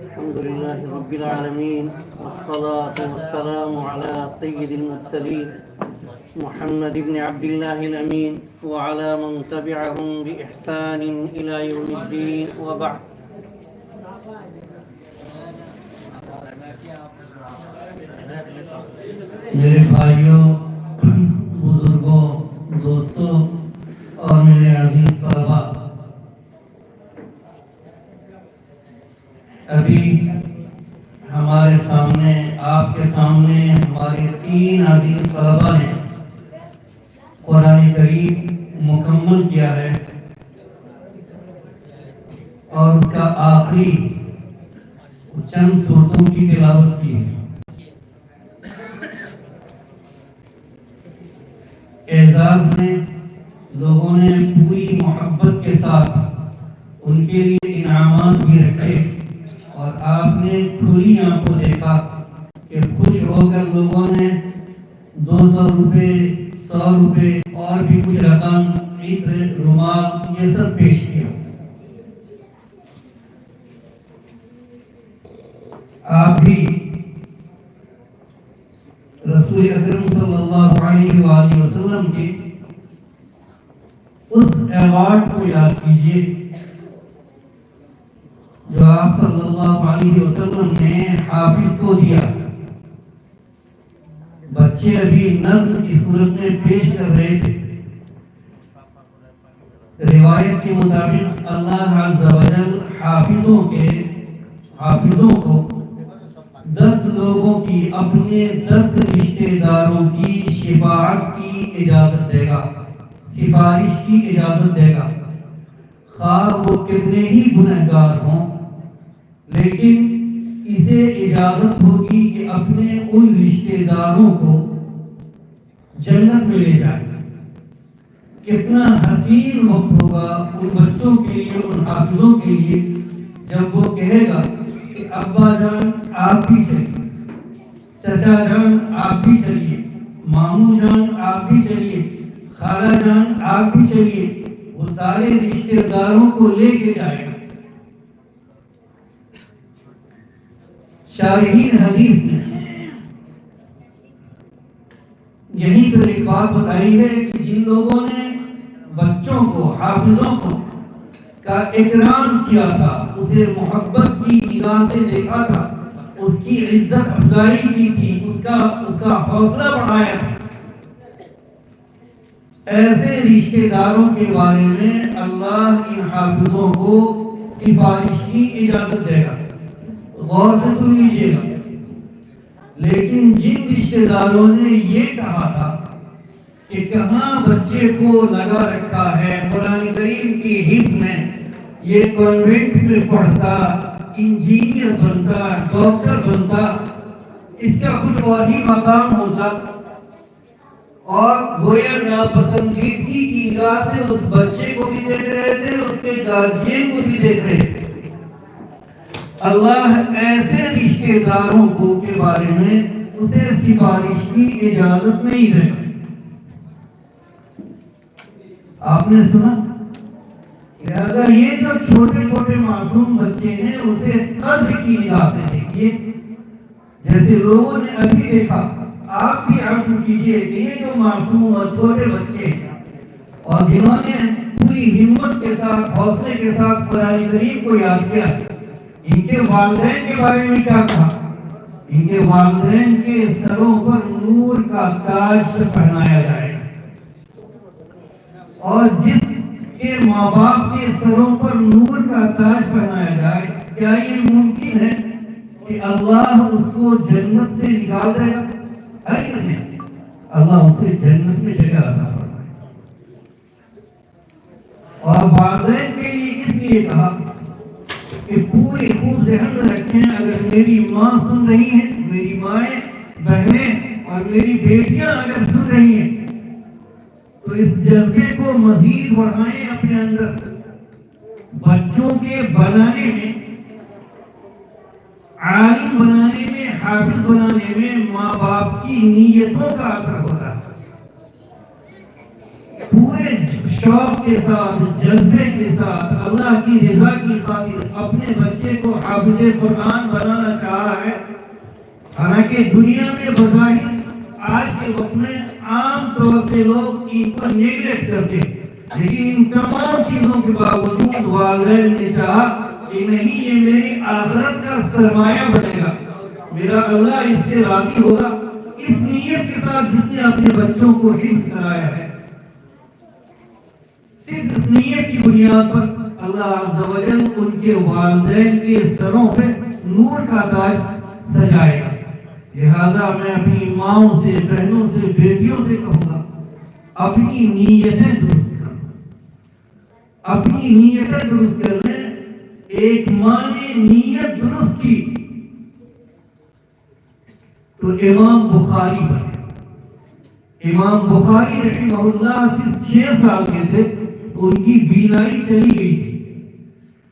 الحمد لله رب العالمين، والصلاة والسلام على سيد المرسلين محمد بن عبد الله الأمين وعلى من تبعهم بإحسان إلى يوم الدين، وبعد۔ میرے بھائیوں، بزرگوں، دوستوں اور میرے عزیز طلباء، ابھی ہمارے سامنے، آپ کے سامنے ہمارے 3 عزیز طلباء نے قرآن کریم مکمل کیا ہے اور اس کا آخری چند سورتوں کی تلاوت کی ہے۔ اعزاز میں لوگوں نے پوری محبت کے ساتھ ان کے لیے انعامات بھی رکھے، اور آپ نے کھلی آنکھوں دیکھا کہ خوش ہو کر لوگوں نے 200 روپے، 100 روپے اور بھی کچھ رقم، عطر، رومال، یہ سب پیش کیا۔ آپ بھی رسول اکرم صلی اللہ علیہ وآلہ وسلم کے اس ایوارڈ کو یاد کیجئے جو آپ صلی اللہ علیہ وسلم نے حافظ کو دیا۔ بچے ابھی نظم کی صورت میں پیش کر رہے تھے۔ روایت کے مطابق اللہ عز و جل حافظوں کو 10 لوگوں کی، اپنے 10 رشتہ داروں کی شفاعت کی اجازت دے گا، سفارش کی اجازت دے گا، خواہ وہ کتنے ہی گنہگار ہوں، لیکن اسے اجازت ہوگی کہ اپنے ان رشتہ داروں کو جنت میں لے جائے۔ کتنا حسین وقت ہوگا ان بچوں کے لیے، ان حافظوں کے لیے، جب وہ کہے گا کہ ابا جان آپ بھی چلیے، چچا جان آپ بھی چلیے، ماموں جان آپ بھی چلیے، خالہ جان آپ بھی چلیے، وہ سارے رشتہ داروں کو لے کے جائے گا۔ شارحین حدیث نے یہیں پر ایک بات بتائی ہے کہ جن لوگوں نے بچوں کو، حافظوں کو کا اکرام کیا تھا، اسے محبت کی نگاہ سے دیکھا تھا، اس کی عزت افزائی کی تھی، اس کا حوصلہ بڑھایا تھا، ایسے رشتہ داروں کے بارے میں اللہ ان حافظوں کو سفارش کی اجازت دے گا۔ غور سے سن لیجیے گا۔ لیکن جن رشتہ داروں نے یہ کہا تھا کہ کہاں بچے کو لگا رکھا ہے قرآن کریم کی حفظ میں، یہ کانوینٹ میں پڑھتا، انجینئر بنتا، ڈاکٹر بنتا، اس کا کچھ اور ہی مقام ہوتا، اور گویا ناپسندیدگی کی نگاہ سے اس بچے کو بھی دیکھ رہے تھے، اس کے گارجین کو بھی دیکھ رہے تھے۔ اللہ ایسے رشتہ داروں کو کے بارے میں اسے سفارش کی اجازت نہیں دے گا۔ آپ نے سنا؟ لہذا یہ سب چھوٹے چھوٹے معصوم بچے ہیں، اسے قدر کی نگاہ سے دیکھیے، جیسے لوگوں نے ابھی دیکھا۔ آپ بھی عزم کیجئے کہ یہ جو معصوم اور چھوٹے بچے ہیں اور جنہوں نے پوری ہمت کے ساتھ حوصلے کے ساتھ قرآن کریم کو یاد کیا. ان کے والدین کے بارے میں کیا کہا؟ ان کے والدین کے سروں پر نور کا تاج سے پہنایا جائے گا. اور جس کے ماں باپ کے سروں پر نور کا تاج پہنایا جائے، کیا یہ ممکن ہے کہ اللہ اس کو جنت سے نکال دے گا؟ ہرگز نہیں. اللہ اسے جنت میں جگہ عطا فرمائے. اور والدین کے لیے اس لیے کہا کہ پوری خوب ذہن میں رکھیں، اگر میری ماں سن رہی ہیں، میری مائیں بہنیں اور میری بیٹیاں اگر سن رہی ہیں، تو اس جذبے کو مزید بڑھائیں اپنے اندر. بچوں کے بنانے میں، عالم بنانے میں، حافظ بنانے میں ماں باپ کی نیتوں کا اثر ہوتا ہے. پورے شوق کے ساتھ، جذبے کے ساتھ، اللہ کی رضا کی خاطر اپنے بچے کو حافظ قرآن بنانا چاہا ہے. حالانکہ دنیا میں بظاہر آج کے وقت میں عام طور سے لوگ ان کو نیگلیکٹ کرتے ہیں، لیکن ان تمام چیزوں کے باوجود والدین نے چاہا کہ نہیں، یہ میری آخرت کا سرمایہ بنے گا، میرا اللہ اس سے راضی ہوگا. اس نیت کے ساتھ جس نے اپنے بچوں کو حفظ کرایا ہے، صرف اس نیت کی بنیاد پر اللہ عز و جل ان کے والدین کے سروں پہ نور کا تاج سجائے گا. لہذا میں اپنی ماؤں سے، بہنوں سے، بیٹیوں سے کہوں گا، اپنی نیتیں درست کریں. اپنی نیتیں درست کر لیں. ایک ماں نے نیت درست کی تو امام بخاری بنے. امام بخاری رحمہ اللہ صرف 6 سال کے تھے تو ان کی بینائی چلی گئی تھی.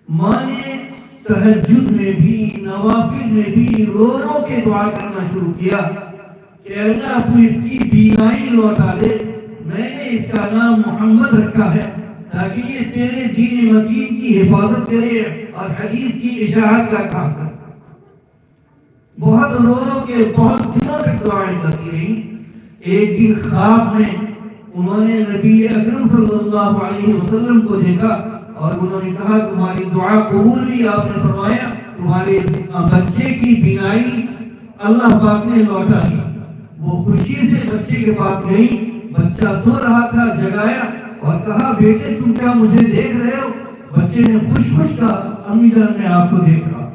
ماں نے تہجد میں بھی، نوافل میں بھی رو رو کے دعا کرنا شروع کیا کہ اللہ تو اس کی بینائی لوٹا دے. میں نے اس کا نام محمد رکھا ہے تاکہ یہ تیرے دین متین کی حفاظت کرے اور حدیث کی اشاعت کا کام کرے. بہت رو رو کے بہت دنوں تک دعائیں کرتی رہی. ایک دن خواب میں انہوں نے نبی اکرم صلی اللہ علیہ وسلم کو دیکھا اور انہوں نے کہا تمہاری دعا قبول ہوئی. آپ نے فرمایا تمہارے بچے کی بینائی اللہ پاک نے لوٹا دی. وہ خوشی سے بچے کے پاس گئی، بچہ سو رہا تھا، جگایا اور کہا بیٹے تم کیا مجھے دیکھ رہے ہو؟ بچے نے خوش خوش کہا امی جان میں آپ کو دیکھ رہا ہوں.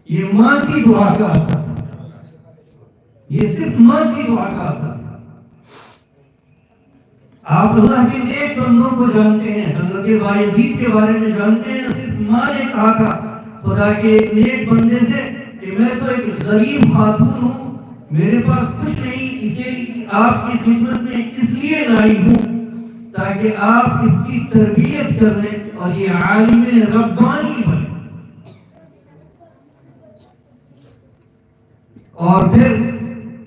یہ ماں کی دعا کا اثر تھا. یہ صرف ماں کی دعا کا اثر تھا. آپ اللہ کے نیک بندوں کو جانتے ہیں، حضرت بایزید کے بارے میں جانتے ہیں. صرف ماں نے کہا تھا خدا کے ایک نیک بندے سے کہ میں تو ایک غریب خاتون ہوں، میرے پاس کچھ نہیں، اسے آپ کی خدمت میں اس لیے لائی ہوں تاکہ آپ اس کی تربیت کر لیں اور یہ عالم ربانی بنے. اور پھر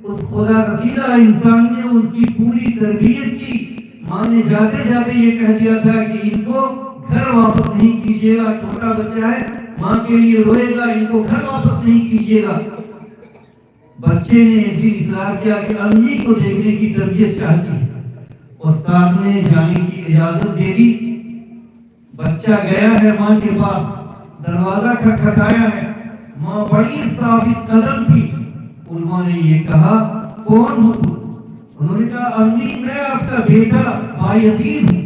اس خدا رسیدہ انسان نے اس کی پوری تربیت کی. ماں نے جاتے جاتے یہ کہہ دیا تھا کہ ان کو گھر واپس نہیں کیجیے گا، چھوٹا بچہ ہے، ماں کے لیے روئے گا، ان کو گھر واپس نہیں کیجیے گا. بچے نے ایسی اصرار کیا کہ امی کو دیکھنے کی تربیت چاہتی. استاد نے جانے کی اجازت دے دی. بچہ گیا ہے ماں کے پاس، دروازہ کھٹکھٹایا ہے. ماں بڑی ثابت قدم تھی. انہوں نے یہ کہا کون ہو تم؟ انہوں نے کہا امی میں آپ کا بیٹا بایزید ہوں.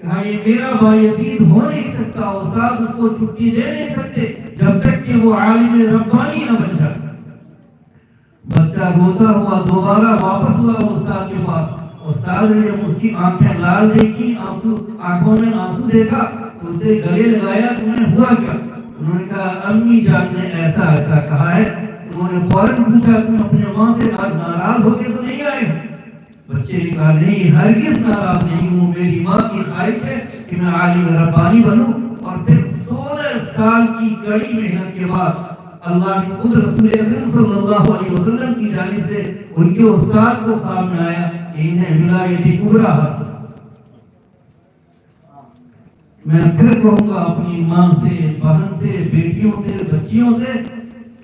کہا یہ میرا بایزید ہو نہیں سکتا، استاد اس کو چھٹی دے نہیں سکتے جب تک کہ وہ عالم ربانی نہ بن جائے. بچہ روتا ہوا دوبارہ واپس ہوا استاد کے پاس. استاد نے جب اس کی آنکھیں لال دیکھی، آنکھوں میں آنسو دیکھا تو اسے گلے لگایا تمہیں ہوا کیا؟ انہوں نے کہا امی جان نے ایسا ایسا کہا ہے. انہوں نے فوراً پوچھا تم اپنے ماں سے ناراض ہو کے تو نہیں آئے؟ بچے نے کہا نہیں ہرگز ناراض نہیں ہوں، میری ماں کی خواہش ہے کہ میں عالم ربانی بنوں. اور پھر 16 سال کی کڑی محنت کے بعد اللہ نے خود رسول اکرم صلی اللہ علیہ وسلم کی جانب سے ان کے استاد کو خواب میں آیا کہ انہیں ولایت کبریٰ حاصل. میں پھر کہوں گا اپنی ماں سے، بہن سے، بیٹیوں سے، بچیوں سے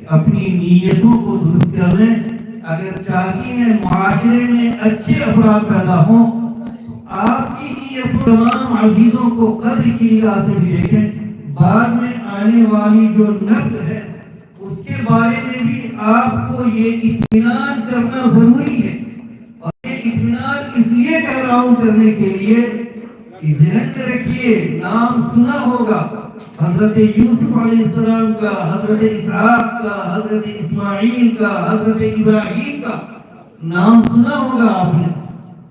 اپنی نیتوں کو درست کر لیں. اگر چاہتی ہیں معاشرے میں اچھے افراد پیدا ہوں، آپ کی یہ تمام عزیزوں کو قدر کی نگاہ سے بھی دیکھیں، بعد میں آنے والی جو نسل ہے اس کے بارے میں بھی آپ کو یہ اطمینان کرنا ضروری ہے. اور یہ اطمینان اس لیے کہہ رہا ہوں کرنے کے لیے کہ ذہن میں رکھیے، نام سنا ہوگا حضرت یوسف علیہ السلام کا، حضرت اسحاق کا، حضرت اسماعیل کا، حضرت ابراہیم کا نام سنا ہوگا آپ نے.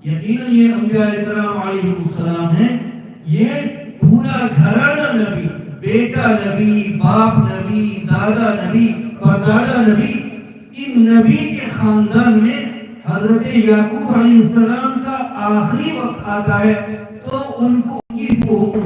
یقیناً یہ انبیاء کرام علیہ السلام ہیں. یہ پورا گھرانہ نبی، بیٹا نبی، باپ نبی، دادا نبی، پردادا نبی، ان نبی کے خاندان میں حضرت یعقوب علیہ السلام کا آخری وقت آتا ہے تو ان کو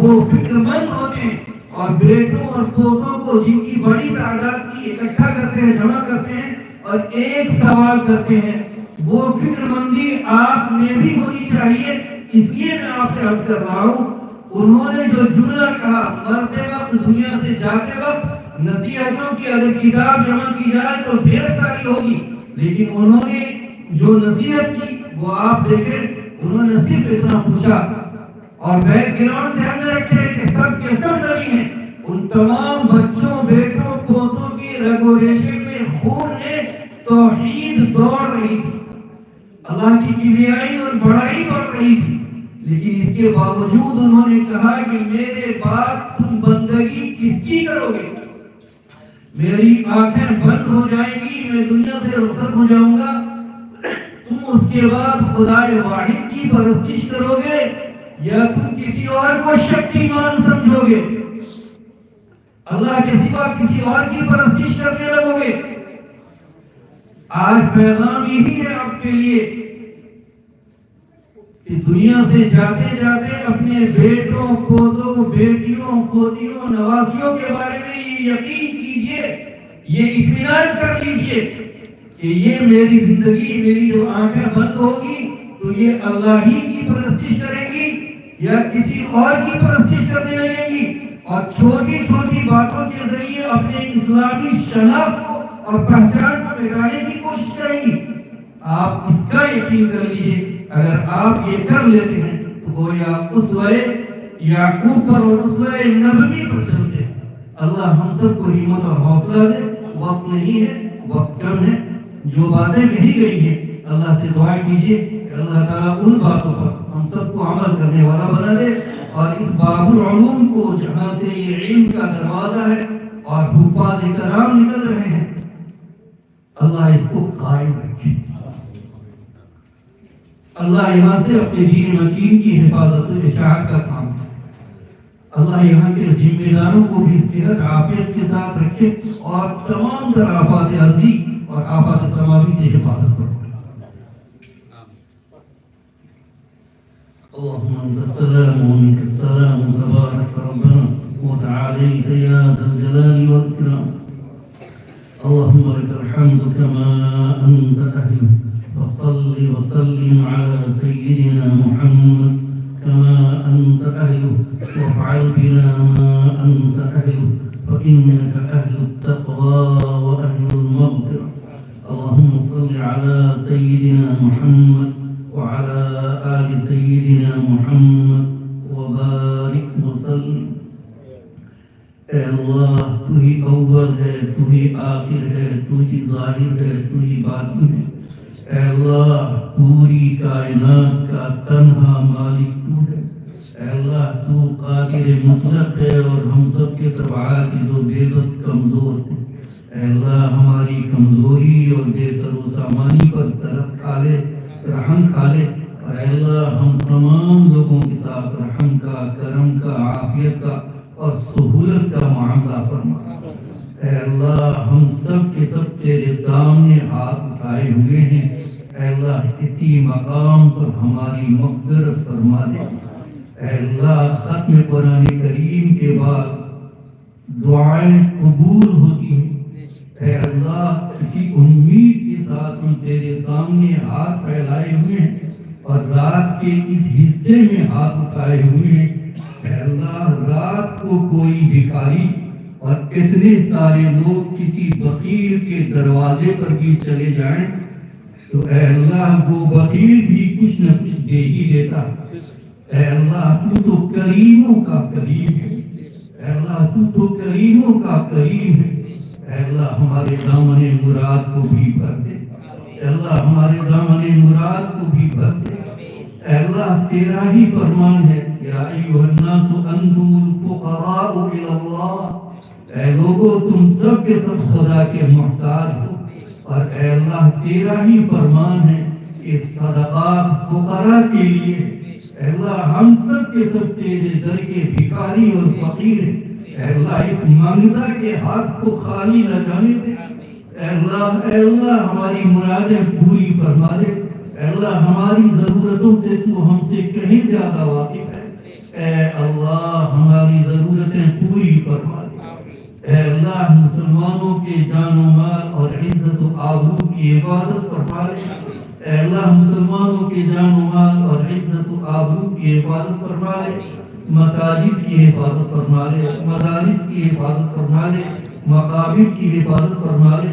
وہ فکر مند ہوتے ہیں اور بیٹوں اور پوتوں کو جن کی بڑی تعداد کی اکٹھا کرتے ہیں، جمع کرتے ہیں اور ایک سوال کرتے ہیں. وہ فکر مندی آپ میں بھی ہونی چاہیے. اس لیے میں آپ سے عرض کر رہا ہوں، انہوں نے جو جملہ کہا مرتے وقت، دنیا سے جاتے وقت، نصیحتوں کی اگر کتاب جمع کی جائے تو ڈھیر ساری ہوگی، لیکن انہوں نے جو نصیحت کی وہ آپ دیکھیں، انہوں نے صرف اتنا پوچھا. اور بیک گراؤنڈ دھیان میں رکھے کہ سب کے سب نبی ہیں. ان تمام بچوں، بیٹوں، پوتوں کی رگ و ریشے میں خون میں توحید دوڑ رہی تھی، اللہ کی کبریائی اور بڑائی دوڑ رہی تھی. لیکن اس کے باوجود انہوں نے کہا کہ میرے بعد تم بندگی کس کی کرو گے؟ میری آنکھیں بند ہو جائیں گی، میں دنیا سے رخصت ہو جاؤں گا، تم اس کے بعد خدائے واحد کی پرستش کرو گے یا تم کسی اور کو شکتیمان سمجھو گے، اللہ کے سوا کسی اور کی پرستش کرنے لگو گے؟ آج پیغام یہی ہے آپ کے لیے کہ دنیا سے جاتے جاتے اپنے بیٹوں، پوتوں، بیٹیوں، پوتیوں، نواسیوں کے بارے میں یہ یقین کیجئے، یہ اطمینان کر لیجئے کہ یہ میری زندگی، میری جو آنکھیں بند ہوگی تو یہ اللہ ہی کی پرستش کریں گی یا کسی اور کی پرستش کرنے لگیں گی، اور چھوٹی چھوٹی باتوں کے ذریعے اپنے اسلامی شناخت کو اور پہچان کو مٹانے کی کوشش کریں گی. آپ اس کا یقین کر لیجئے، اگر آپ یہ کر لیتے ہیں تو گویا اسوہ یعقوب پر اور اسوہ نبوی پر چلتے ہیں. اللہ ہم سب کو ہمت اور حوصلہ دے. وقت نہیں ہے، وقت کم ہے. جو باتیں کہی گئی ہیں اللہ سے دعا کیجئے کہ اللہ تعالیٰ ان باتوں پر ہم سب کو عمل کرنے والا بنا دے، اور اس باب العلوم کو جہاں سے یہ علم کا دروازہ ہے اور حفاظ کرام نکل رہے ہیں، اللہ اس کو قائم رکھے. اللہ یہاں سے اپنے دین مکین کی حفاظت و اشاعت کا کام ہے. اللہ یہاں کے ذمہ داروں کو بھی صحت عافیت کے ساتھ رکھے اور تمام تر آفات ارضی اور آفات سماوی سے حفاظت کرے. اللهم انت السلام ومنك السلام تبارك ربنا وتعاليت يا ذا الجلال والاكرام. اللهم لك الحمد كما انت اهل، فصل وسلم على سيدنا محمد كما انت اهل، وافعل بنا ما انت اهل، فانك اهل التقوى واهل المغفرة. اللهم صل على سيدنا محمد وعلى آل سيدنا محمد وبارك وسلم. اے اللہ، تو ہی اول ہے، تو ہی آخر ہے، تو ہی ظاہر ہے، تو ہی باطن ہے. اے اللہ، پوری کائنات کا تنہا مالک تو ہے. اے اللہ، تو قادر مطلق ہے اور ہم سب کے سب عاجز و بے بس کمزور ہیں. اے اللہ، ہماری کمزوری اور بے سر و سامانی پر ترس کھا لے، رحم کھا لے. اور اے اللہ، ہم تمام لوگوں کے ساتھ رحم کا، کرم کا، عافیت کا اور سہولت کا معاملہ فرما. اے اللہ، ہم سب کے سب تیرے سامنے ہاتھ اٹھائے ہوئے ہیں. اے اللہ، اسی مقام پر ہماری مغفرت فرما دے. اے اللہ، ختم قرآن کریم کے بعد دعائیں قبول ہوتی ہیں. اے اللہ، اسی امید کے ساتھ ہم تیرے سامنے ہاتھ پھیلائے ہوئے ہیں اور رات کے اس حصے میں ہاتھ اٹھائے ہوئے ہیں. اے اللہ، رات کو کوئی بھکاری اور اتنے سارے لوگ کسی بخیل کے دروازے پر بھی چلے جائیں تو اے اللہ، وہ بخیل بھی کچھ نہ کچھ دے ہی دیتا. اے اللہ تو کریموں کا کریم ہے، اے اللہ تو کریموں کا کریم ہے، اے اللہ ہمارے دامن مراد کو بھی بھر دے، اے اللہ ہمارے دامن مراد کو بھی بھر دے، اے اللہ تیرا ہی فرمان ہے یا ایھا الناس انتم الفقراء الی اللہ، اے لوگو تم سب کے سب خدا کے محتاج ہو، اور اے اللہ تیرا ہی فرمان ہے کہ صدقات فقراء کے لیے، اے اللہ ہم سب کے سب تیرے در کے بھکاری اور فقیر ہیں، اے اللہ اس منگتا کے ہاتھ کو خالی نہ جانے دے، اے اللہ ہماری مرادیں پوری فرما دے، اے اللہ ہماری ضرورتوں سے تو ہم سے کہیں زیادہ واقف ہے، اے اللہ ہماری ضرورتیں پوری فرما دے، اے اللہ مسلمانوں کے جان و مال اور عزت و آبرو کی حفاظت فرما دے، اے اللہ مسلمانوں کے جان و مال اور عزت و آبرو کی حفاظت فرما دے، مساجد کی حفاظت فرما دے، مدارس کی حفاظت فرما دے، مقابر کی حفاظت فرما دے،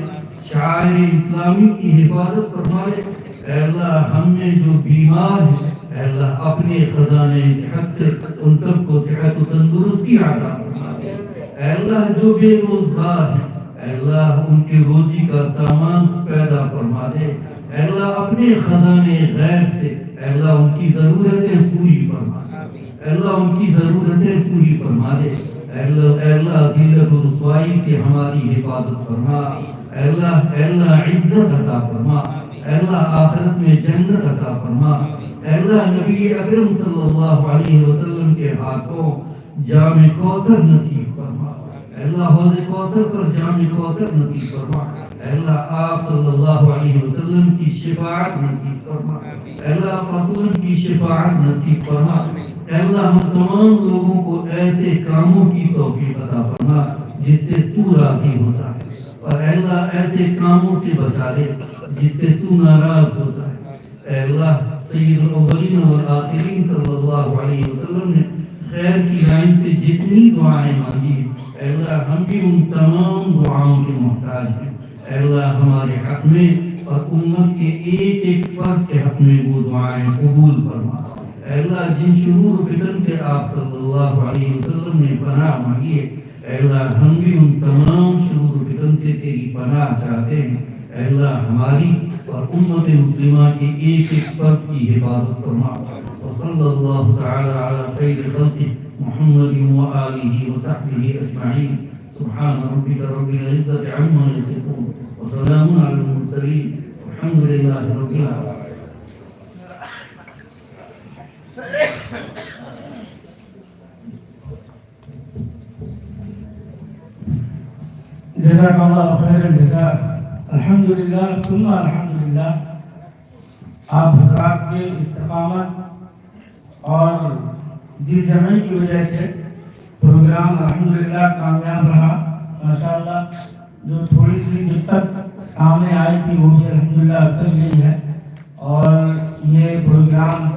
شعائر اسلامی کی حفاظت فرما دے، اے اللہ ہم میں جو بیمار ہیں اے اللہ اپنے خزانے صحت سے ان سب کو صحت و تندرستی عطا فرما دے، اے اللہ جو بے روزگار ہیں اے اللہ ان کے روزی کا سامان پیدا فرما دے، اے اللہ اپنے خزانے غیب سے اے اللہ ان کی ضرورتیں پوری فرما دے، اے اللہ ان کی ضرورتیں پوری فرما دے، اے اللہ ذلت و رسوائی سے ہماری حفاظت فرما، اے اللہ عزت عطا فرما، اے اللہ آخرت میں جنت عطا فرما، اے اللہ نبی اکرم صلی اللہ علیہ وسلم کے ہاتھوں جام کوثر نصیب فرما، اے اللہ حوض کوثر پر جام کوثر نصیب فرما، اے اللہ آپ صلی اللہ علیہ وسلم کی شفاعت نصیب فرما، اے اللہ رسول کی شفاعت نصیب فرما، اے اللہ ہم تمام لوگوں کو ایسے کاموں کی توفیق عطا فرما جس سے تو راضی ہوتا ہے، اور اے اللہ ایسے کاموں سے بچا لے جس سے تو ناراض ہوتا ہے، اے اللہ سید الاولین والآخرین صلی اللہ علیہ وسلم نے خیر کی لائن سے جتنی دعائیں مانگی، اے اللہ ہم بھی ان تمام دعاؤں کے محتاج ہیں، اے اللہ ہمارے حق میں اور امت کے ایک ایک فرد کے حق میں وہ دعائیں قبول فرما، اے اللہ جن شرور و فتن سے آپ صلی اللہ علیہ وسلم نے پناہ مانگی ہے، اے اللہ ہم بھی ان تمام شرور و فتن سے تیری پناہ چاہتے ہیں، اے اللہ ہماری اور امت مسلمہ کے ایک ایک فرد کی حفاظت فرما، وصلی اللہ تعالی علی خیر خلقہ محمد وآلہ وصحبہ اجمعین، سبحان ربک رب العزت عما یصفون وسلام علی المرسلین والحمد للہ رب العالمین۔ جزاک اللہ خیر الجزاء۔ الحمدللہ ثم الحمدللہ، آپ حضرات کے استقامت اور دل جمعی کی وجہ سے پروگرام الحمدللہ کامیاب رہا، ماشاءاللہ۔ جو تھوڑی سی دقت سامنے آئی تھی وہ بھی الحمدللہ اتر گئی ہے، اور یہ پروگرام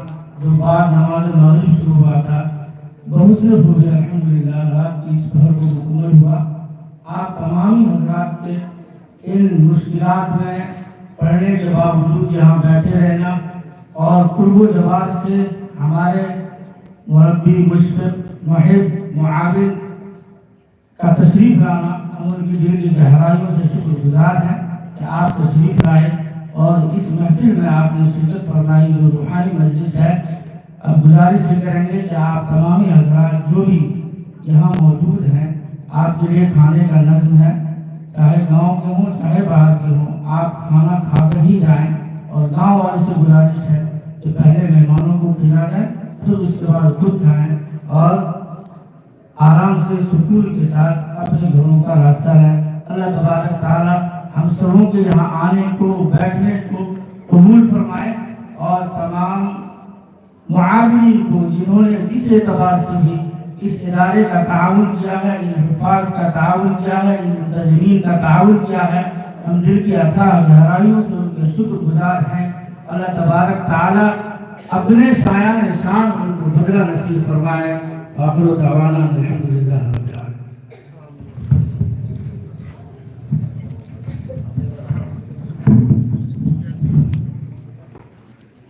جو بعد نماز مغرب شروع ہوا تھا بہت سے ہوئے الحمدللہ، رات کی اس بھر کو مکمل ہوا۔ آپ تمام حضرات کے ان مشکلات میں پڑھنے کے باوجود یہاں بیٹھے رہنا اور قرب و جوار سے ہمارے مربی، مشفق، محب، معاون کا تشریف لانا، ہم ان کی دل کی گہرائیوں سے شکر گزار ہیں کہ آپ تشریف لائے اور اس محفل میں آپ نے شرکت فرمائی جو روحانی مجلس ہے۔ اب گزارش یہ کریں گے کہ آپ تمامی حضرات جو بھی یہاں موجود ہیں، آپ کے لیے کھانے کا نظم ہے، چاہے گاؤں کے ہوں چاہے باہر کے ہوں، آپ کھانا کھا کر ہی جائیں، اور گاؤں والے سے گزارش ہے کہ پہلے مہمانوں کو کھلا دیں، پھر اس کے بعد خود کھائیں، اور آرام سے سکون کے ساتھ اپنے گھروں کا راستہ ہے۔ اللہ تبارک تعالی ہم سبوں کے یہاں آنے کو، بیٹھنے کو قبول فرمائے، اور تمام معاونین کو جنہوں نے جس اعتبار سے بھی اس ادارے کا تعاون کیا ہے، ان حفاظ کا تعاون کیا ہے، ان منتظمین کا تعاون کیا ہے، ہم دل کی اتھاہ گہرائیوں سے ان کے شکر گزار ہیں۔ اللہ تبارک تعالی اپنے سایہ شان ان کو بدلہ نصیب فرمائے۔ آخر دعوانا الحمدللہ۔